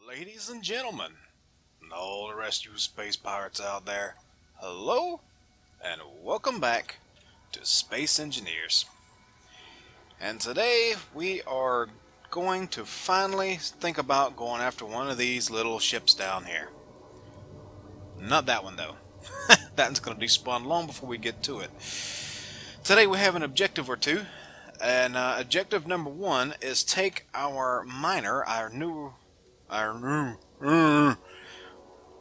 Ladies and gentlemen, and all the rest of you space pirates out there, hello and welcome back to Space Engineers. And today we are going to finally think about going after one of these little ships down here. Not that one though. That's going to despawn long before we get to it. Today we have an objective or two, and objective number one is take our miner, our new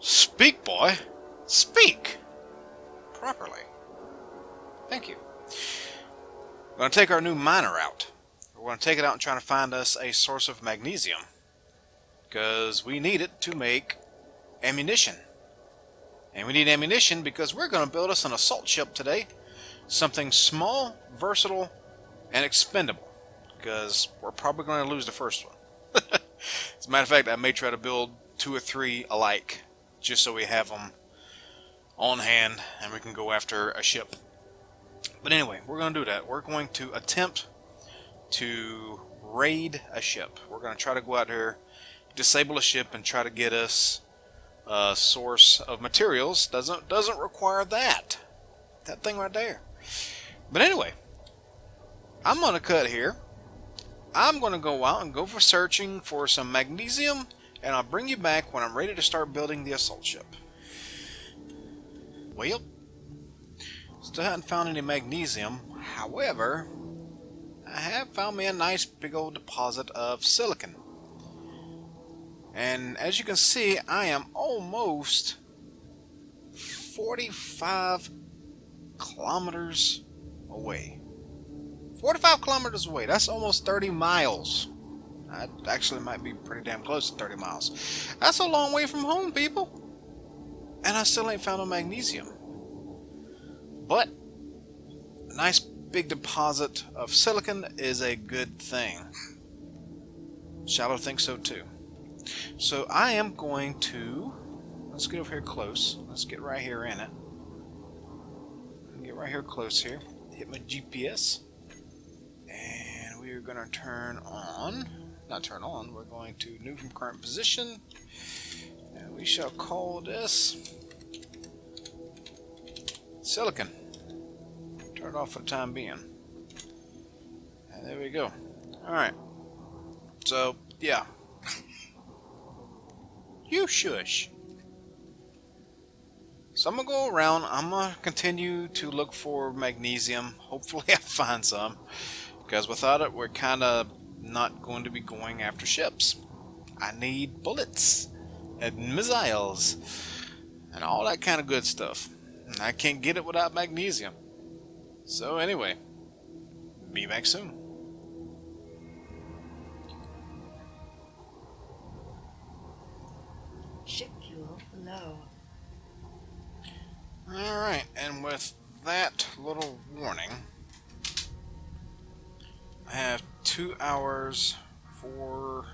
speak, boy. Speak properly. Thank you. We're going to take our new miner out. We're going to take it out and try to find us a source of magnesium, because we need it to make ammunition. And we need ammunition because we're going to build us an assault ship today. Something small, versatile, and expendable. Because we're probably going to lose the first one. As a matter of fact, I may try to build 2 or 3 alike, just so we have them on hand and we can go after a ship. But anyway, we're going to do that. We're going to attempt to raid a ship. We're going to try to go out here, disable a ship, and try to get us a source of materials. Doesn't require that thing right there. But anyway, I'm going to cut here. I'm going to go out and go for searching for some magnesium, and I'll bring you back when I'm ready to start building the assault ship. Well, still haven't found any magnesium. However, I have found me a nice big old deposit of silicon. And as you can see, I am almost 45 kilometers away. 45 kilometers away. That's almost 30 miles. That actually might be pretty damn close to 30 miles. That's a long way from home, people. And I still ain't found no magnesium. But a nice big deposit of silicon is a good thing. Shallow thinks so too. So I am going to... Let's get over here close. Let's get right here in it. Get right here close here. Hit my GPS. And we are going to turn on, not turn on, we're going to new from current position, and we shall call this silicon. Turn it off for the time being. And there we go. Alright. So, yeah. You shush. So I'm going to go around, I'm going to continue to look for magnesium. Hopefully I find some. Because without it, we're kind of not going to be going after ships. I need bullets and missiles and all that kind of good stuff. And I can't get it without magnesium. So anyway, be back soon. Ship fuel low. Alright, and with that little warning, I have 2 hours for,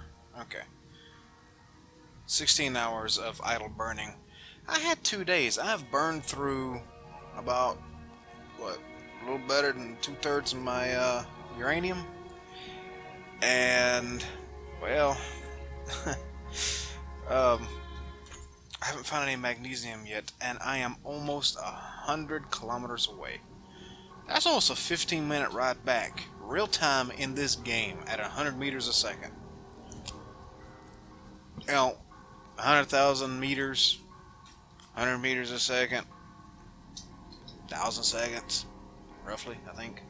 16 hours of idle burning. I had 2 days. I have burned through about, a little better than 2/3 of my uranium. And, well, I haven't found any magnesium yet, and I am almost 100 kilometers away. That's almost a 15-minute ride back, real time in this game at 100 meters a second. You know, 100,000 meters, 100 meters a second, 1,000 seconds, roughly, I think,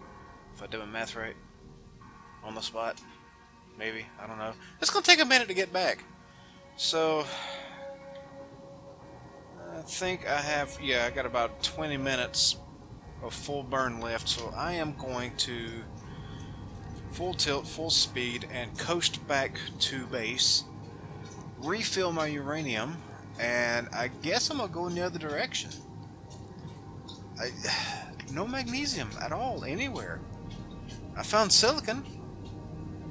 if I did my math right, on the spot, maybe, I don't know. It's going to take a minute to get back, so I think I have, I got about 20 minutes of full burn left, so I am going to full tilt, full speed, and coast back to base, refill my uranium, and I guess I'm going to go in the other direction. No magnesium at all, anywhere. I found silicon,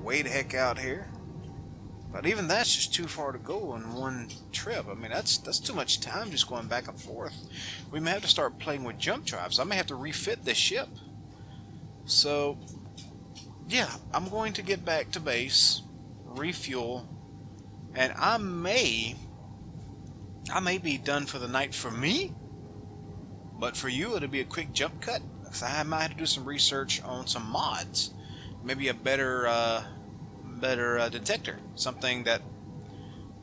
way the heck out here. But even that's just too far to go in one trip. I mean, that's too much time just going back and forth. We may have to start playing with jump drives. I may have to refit this ship. So, yeah, I'm going to get back to base, refuel, And I may be done for the night for me, but for you it'll be a quick jump cut. 'Cause I might have to do some research on some mods, maybe a better detector, something that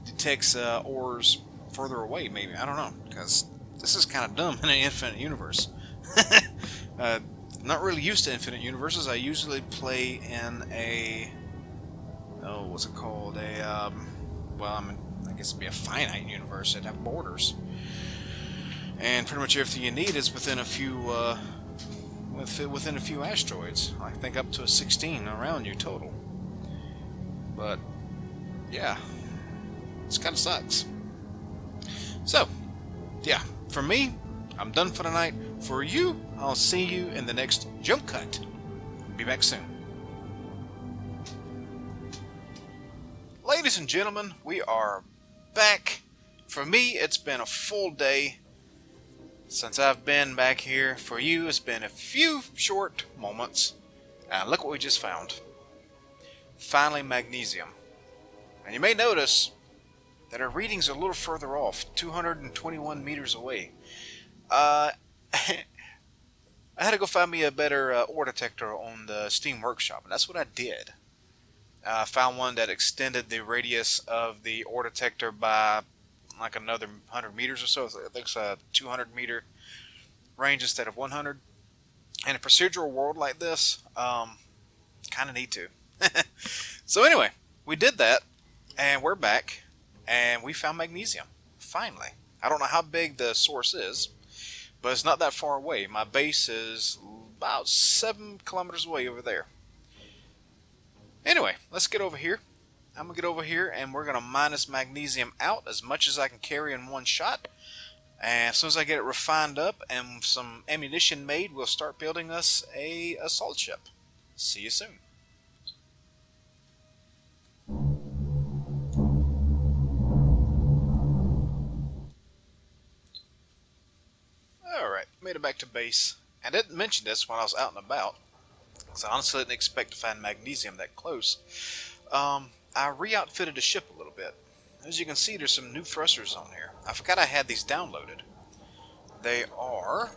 detects ores further away. Maybe, I don't know, because this is kind of dumb in an infinite universe. uh, Not really used to infinite universes. I usually play in a what's it called? I guess it'd be a finite universe. It'd have borders, and pretty much everything you need is within a few within a few asteroids. I think up to 16 around you total. But yeah, this kind of sucks. So yeah, for me, I'm done for the night. For you, I'll see you in the next jump cut. Be back soon. Ladies and gentlemen, we are back. For me, it's been a full day since I've been back here. For you, it's been a few short moments. And look what we just found. Finally, magnesium. And you may notice that our readings are a little further off, 221 meters away. I had to go find me a better ore detector on the Steam Workshop, and that's what I did. I found one that extended the radius of the ore detector by like another 100 meters or so. I think it's a 200 meter range instead of 100. In a procedural world like this, kind of need to. So anyway, we did that, and we're back, and we found magnesium. Finally. I don't know how big the source is, but it's not that far away. My base is about 7 kilometers away over there. Anyway, let's get over here. I'm going to get over here and we're going to mine this magnesium out as much as I can carry in one shot. And as soon as I get it refined up and some ammunition made, we'll start building us a assault ship. See you soon. Alright, made it back to base. I didn't mention this when I was out and about, because I honestly didn't expect to find magnesium that close. I re-outfitted the ship a little bit. As you can see, there's some new thrusters on here. I forgot I had these downloaded. They are,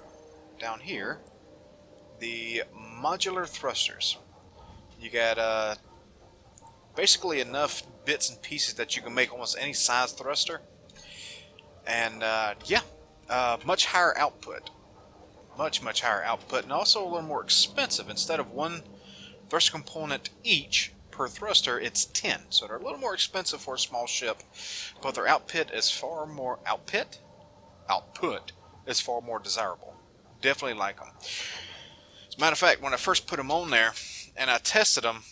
down here, the modular thrusters. You got basically enough bits and pieces that you can make almost any size thruster. And much higher output. Much higher output, and also a little more expensive. Instead of one thruster component each per thruster, it's 10. So they're a little more expensive for a small ship, but their output is far more desirable. Definitely like them. As a matter of fact, when I first put them on there and I tested them,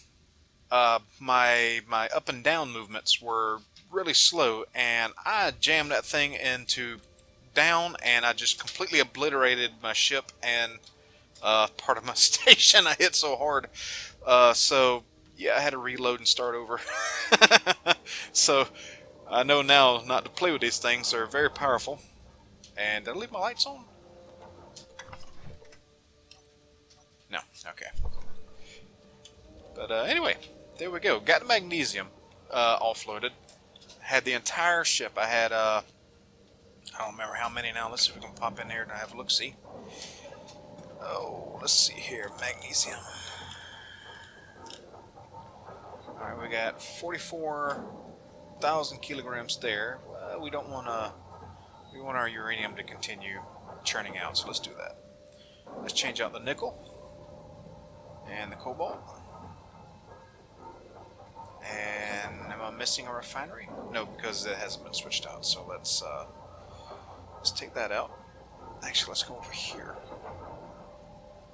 my up and down movements were really slow, and I jammed that thing into down, and I just completely obliterated my ship and part of my station. I hit so hard. So yeah, I had to reload and start over. So I know now not to play with these things. They're very powerful. And did I leave my lights on? No. Okay. But anyway, there we go. Got the magnesium offloaded. Had the entire ship. I had I don't remember how many now. Let's see if we can pop in here and have a look-see. Oh, let's see here. Magnesium. Alright, we got 44,000 kilograms there. We don't want to... We want our uranium to continue churning out, so let's do that. Let's change out the nickel. And the cobalt. And am I missing a refinery? No, because it hasn't been switched out, so let's take that out. Actually, let's go over here.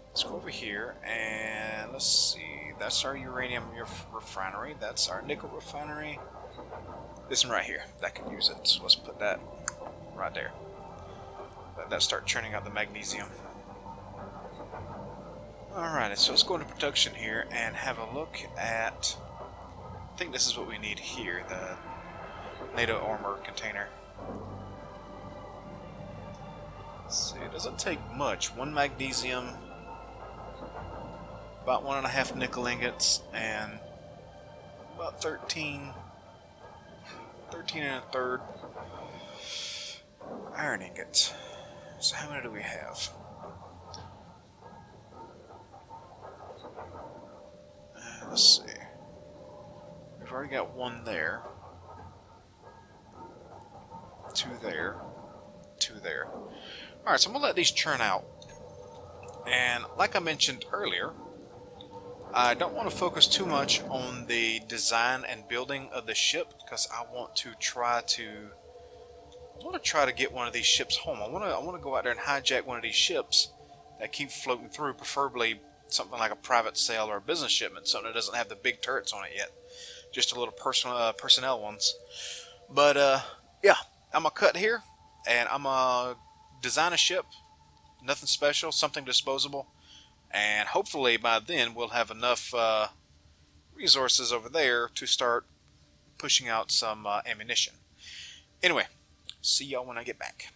Let's go over here, and let's see. That's our uranium refinery. That's our nickel refinery. This one right here, that could use it. So let's put that right there. Let that start churning out the magnesium. Alright, so let's go into production here and have a look at... I think this is what we need here, the NATO armor container. Let's see, it doesn't take much. 1 magnesium, about 1.5 nickel ingots, and about 13 13 and a third. Iron ingots. So how many do we have? Let's see. We've already got one there. Two there. Two there. Alright, so I'm going to let these churn out. And like I mentioned earlier, I don't want to focus too much on the design and building of the ship because I want to try to get one of these ships home. I want to go out there and hijack one of these ships that keep floating through, preferably something like a private sale or a business shipment, something that doesn't have the big turrets on it yet, just a little personnel ones. But yeah, I'm gonna cut here and I'm gonna design a ship, nothing special, something disposable, and hopefully by then we'll have enough resources over there to start pushing out some ammunition. Anyway, see y'all when I get back.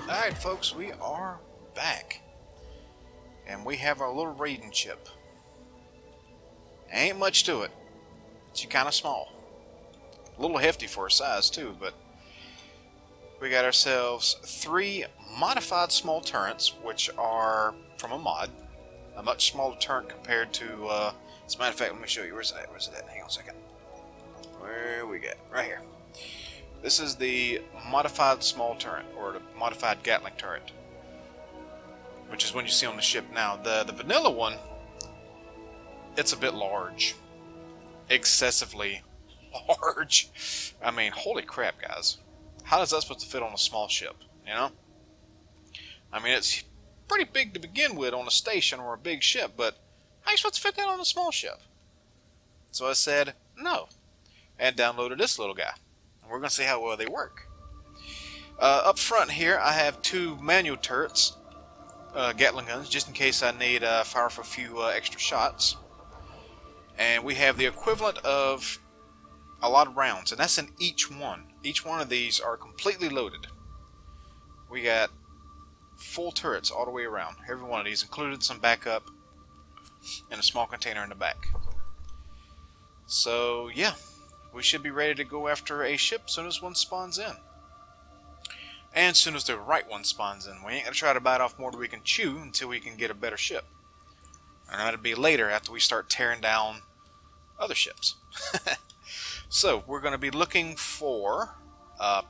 Alright folks, we are back. And we have our little raiding ship. Ain't much to it. It's kind of small. A little hefty for her size too, but we got ourselves 3 modified small turrets, which are from a mod. A much smaller turret compared to, as a matter of fact, let me show you. Where's it at? Where's it at? Hang on a second. Where we got? Right here. This is the modified small turret, or the modified Gatling turret, which is one you see on the ship now. The vanilla one, it's a bit large. Excessively large. I mean, holy crap, guys. How is that supposed to fit on a small ship, you know? I mean, it's pretty big to begin with on a station or a big ship, but how are you supposed to fit that on a small ship? So I said, no, and downloaded this little guy. We're going to see how well they work. Up front here, I have 2 manual turrets, Gatling guns, just in case I need fire for a few extra shots. And we have the equivalent of a lot of rounds, and that's in each one. Each one of these are completely loaded. We got full turrets all the way around. Every one of these included some backup and a small container in the back. So, yeah. We should be ready to go after a ship as soon as one spawns in. And as soon as the right one spawns in. We ain't going to try to bite off more than we can chew until we can get a better ship. And that'll be later after we start tearing down other ships. So, we're going to be looking for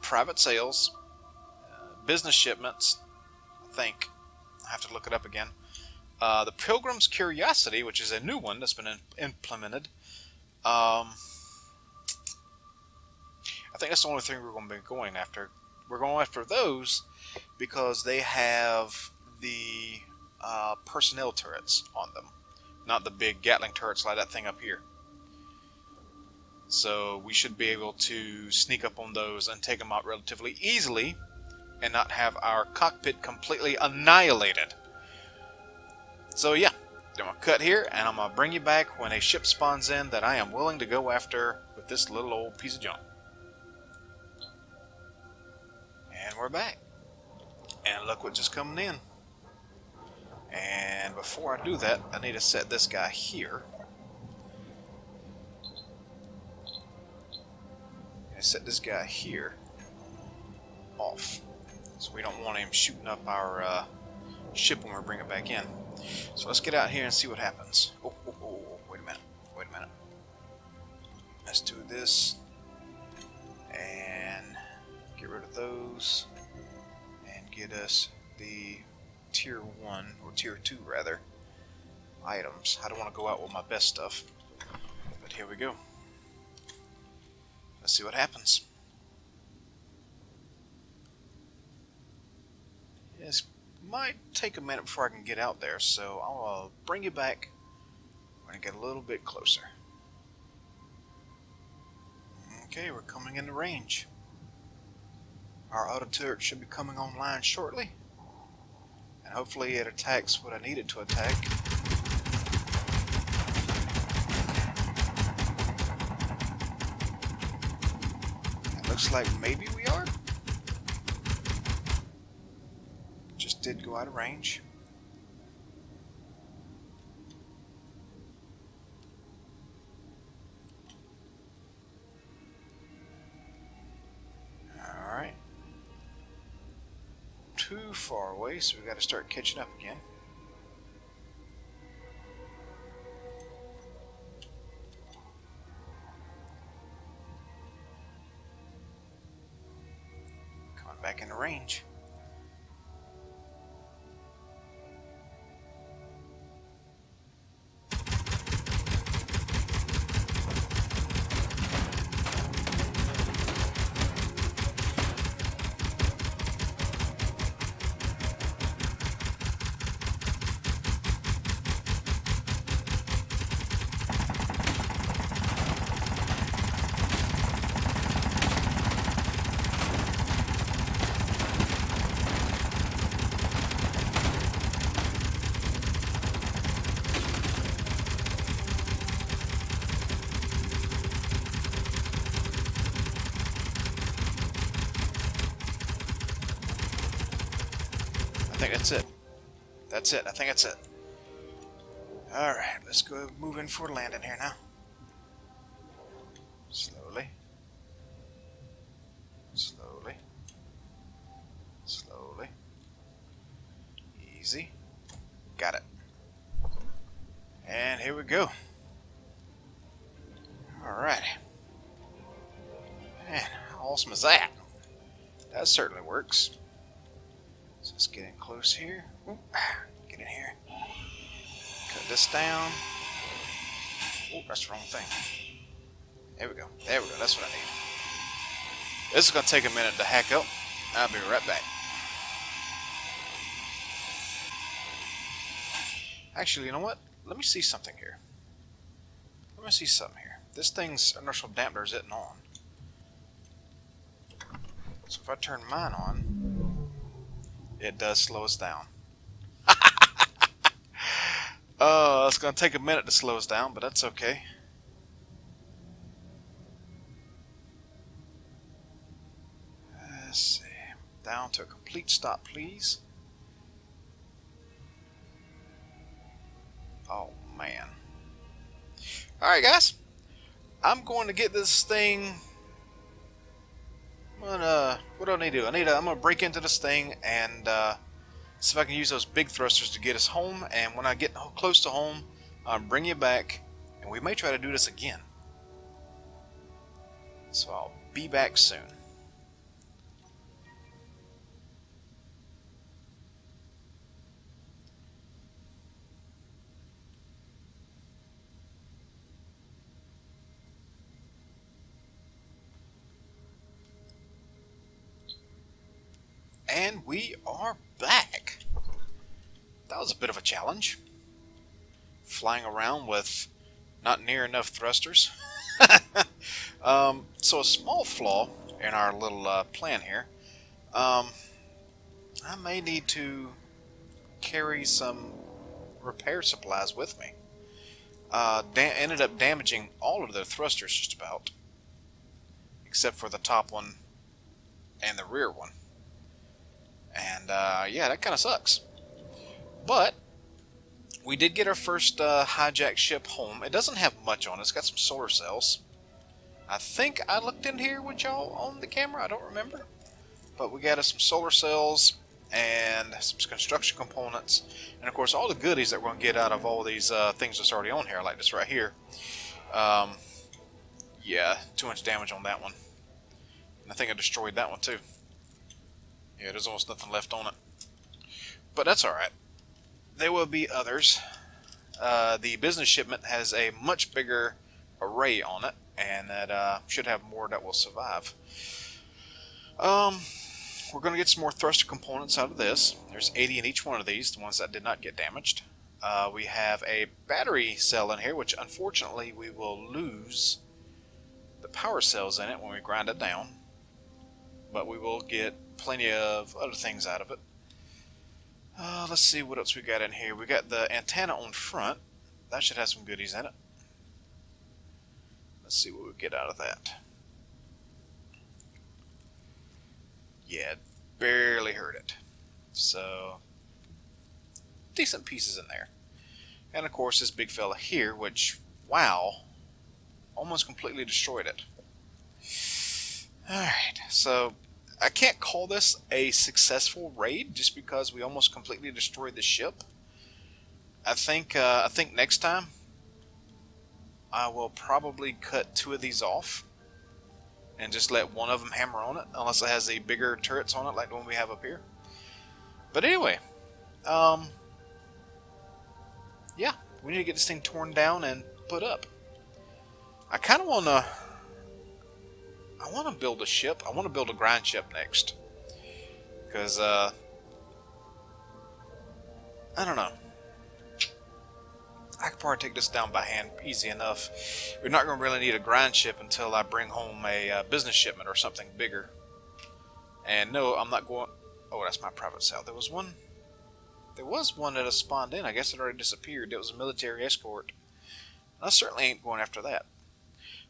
private sales, business shipments. I think. I have to look it up again. The Pilgrim's Curiosity, which is a new one that's been implemented. I think that's the only thing we're going to be going after. We're going after those because they have the personnel turrets on them, not the big Gatling turrets like that thing up here. So we should be able to sneak up on those and take them out relatively easily and not have our cockpit completely annihilated. So yeah, I'm going to cut here and I'm going to bring you back when a ship spawns in that I am willing to go after with this little old piece of junk. And we're back. And look what just coming in. And before I do that, I need to set this guy here. And set this guy here off. So we don't want him shooting up our ship when we bring it back in. So let's get out here and see what happens. Oh, wait a minute. Wait a minute. Let's do this. And get rid of those. And get us the tier 1, or tier 2 rather, items. I don't want to go out with my best stuff. But here we go. Let's see what happens. This might take a minute before I can get out there, so I'll bring you back when I get a little bit closer. Okay, we're coming into range. Our auto turret should be coming online shortly, and hopefully it attacks what I need it to attack. It looks like maybe we are. Just did go out of range. Alright. Too far away, so we got to start catching up again. Coming back into range. I think that's it. That's it. I think that's it. Alright, let's go move in for landing here now. Slowly. Slowly. Slowly. Easy. Got it. And here we go. Alrighty. Man, how awesome is that? That certainly works. So let's get in close here. Ooh, get in here. Cut this down. Oh, that's the wrong thing. There we go. There we go. That's what I need. This is going to take a minute to hack up. I'll be right back. Actually, you know what? Let me see something here. Let me see something here. This thing's inertial dampener isn't on. So if I turn mine on, it does slow us down. It's going to take a minute to slow us down, but that's okay. Let's see. Down to a complete stop, please. Oh, man. Alright, guys. I'm going to get this thing... what do I need to do? I'm going to break into this thing and see if I can use those big thrusters to get us home. And when I get close to home, I'll bring you back. And we may try to do this again. So I'll be back soon. And we are back. That was a bit of a challenge. Flying around with not near enough thrusters. So a small flaw in our little plan here. I may need to carry some repair supplies with me. Ended up damaging all of the thrusters just about. Except for the top one and the rear one. And yeah, that kind of sucks. But we did get our first hijacked ship home. It doesn't have much on it. It's got some solar cells. I think I looked in here with y'all on the camera. I don't remember. But we got us some solar cells and some construction components. And of course all the goodies that we're going to get out of all these things that's already on here. Like this right here. Yeah, 2 inch damage on that one. And I think I destroyed that one too. Yeah, there's almost nothing left on it. But that's alright. There will be others. The business shipment has a much bigger array on it, and that should have more that will survive. We're going to get some more thruster components out of this. There's 80 in each one of these, the ones that did not get damaged. We have a battery cell in here, which unfortunately we will lose the power cells in it when we grind it down. But we will get plenty of other things out of it. Let's see what else we got in here. We got the antenna on front. That should have some goodies in it. Let's see what we get out of that. Yeah, barely hurt it. So, decent pieces in there. And of course this big fella here, which, wow, almost completely destroyed it. Alright, so I can't call this a successful raid just because we almost completely destroyed the ship. I think next time I will probably cut 2 of these off and just let one of them hammer on it, unless it has the bigger turrets on it like the one we have up here. But anyway, yeah, we need to get this thing torn down and put up. I kind of want to build a ship. I want to build a grind ship next. Because, I don't know. I could probably take this down by hand easy enough. We're not going to really need a grind ship until I bring home a business shipment or something bigger. And no, I'm not going... Oh, that's my private cell. There was one that has spawned in. I guess it already disappeared. It was a military escort. I certainly ain't going after that.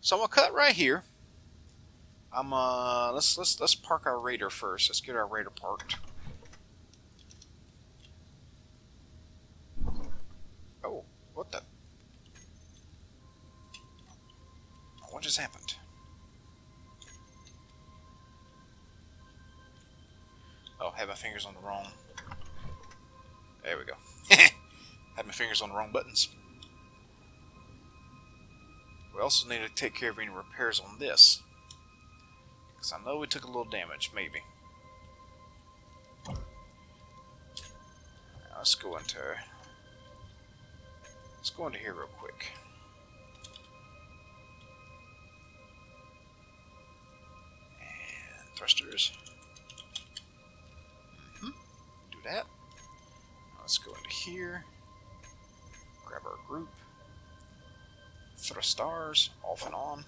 So I'm going to cut right here. Let's park our raider first. Let's get our raider parked. Oh, what the? What just happened? Oh, I had my fingers on the wrong. There we go. Had my fingers on the wrong buttons. We also need to take care of any repairs on this. Because I know we took a little damage, maybe. Now let's go into here real quick. And thrusters. Do that. Now let's go into here. Grab our group. Thrusters off and on.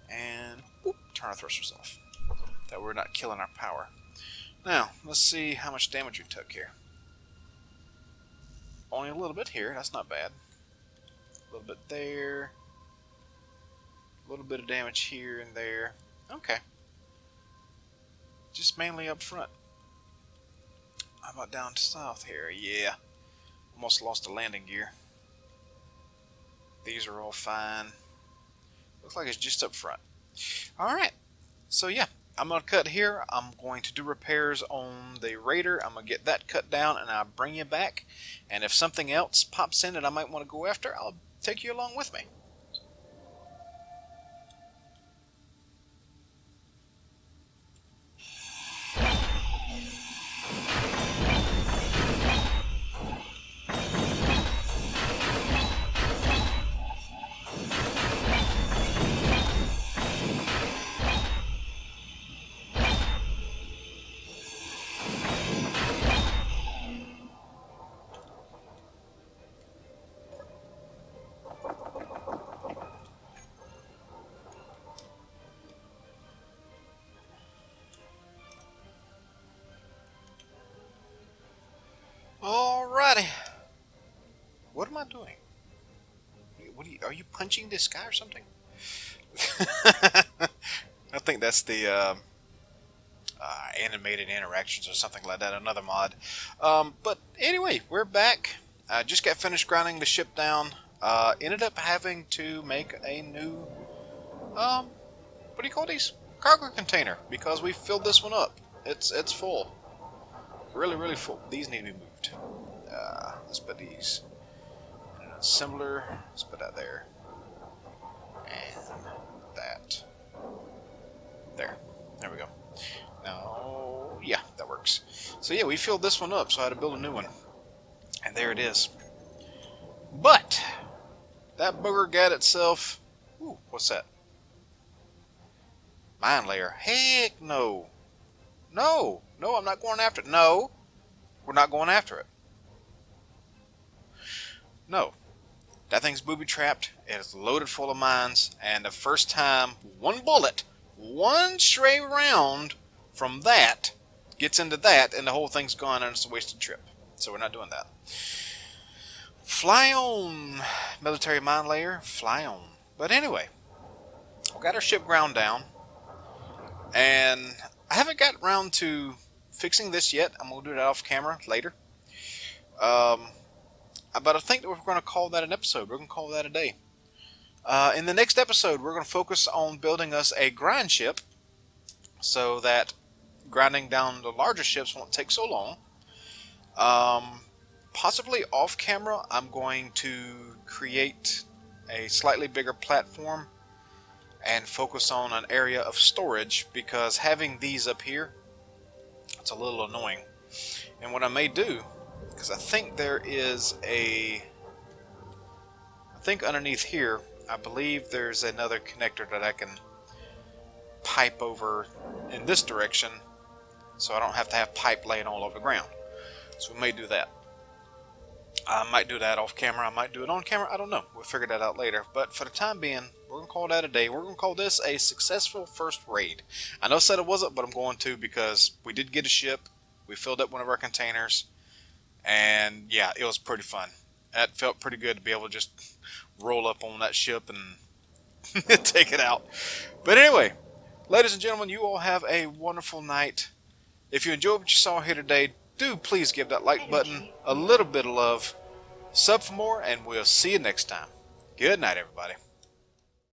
And whoop, turn our thrusters off. That we're not killing our power. Now, let's see how much damage we took here. Only a little bit here, that's not bad. A little bit there. A little bit of damage here and there. Okay. Just mainly up front. How about down south here? Yeah. Almost lost the landing gear. These are all fine. Looks like it's just up front. Alright. So yeah, I'm going to cut here. I'm going to do repairs on the raider. I'm going to get that cut down and I'll bring you back. And if something else pops in that I might want to go after, I'll take you along with me. Alrighty. What am I doing? Are you punching this guy or something? I think that's the animated interactions or something like that, another mod. But anyway, we're back. I just got finished grinding the ship down. Ended up having to make a new, what do you call these? Cargo container, because we filled this one up. It's full. Really full. These need to be moved. Let's put these in an assembler. Let's put that there. And that. There we go. Now, yeah, that works. So yeah, we filled this one up, so I had to build a new one. And there it is. But that booger got itself... Ooh, what's that? Mine layer. Heck no. No, I'm not going after it. No, we're not going after it. No. That thing's booby-trapped. It is loaded full of mines. And the first time one bullet, one stray round from that gets into that, and the whole thing's gone, and it's a wasted trip. So we're not doing that. Fly on, military mine layer. Fly on. But anyway, we got our ship ground down. And I haven't got around to fixing this yet. I'm going to do that off camera later. But I think that we're going to call that an episode. We're going to call that a day. In the next episode, we're going to focus on building us a grind ship so that grinding down the larger ships won't take so long. Possibly off camera, I'm going to create a slightly bigger platform and focus on an area of storage, because having these up here, it's a little annoying. And what I may do, because I think there is I think underneath here, I believe there's another connector that I can pipe over in this direction, so I don't have to have pipe laying all over the ground. So we may do that. I might do that off camera. I might do it on camera. I don't know. We'll figure that out later. But for the time being, we're going to call that a day. We're going to call this a successful first raid. I know I said it wasn't, but I'm going to, because we did get a ship. We filled up one of our containers. And yeah, it was pretty fun. That felt pretty good to be able to just roll up on that ship and take it out. But anyway, ladies and gentlemen, you all have a wonderful night. If you enjoyed what you saw here today, do please give that like button a little bit of love. Sub for more, and we'll see you next time. Good night, everybody.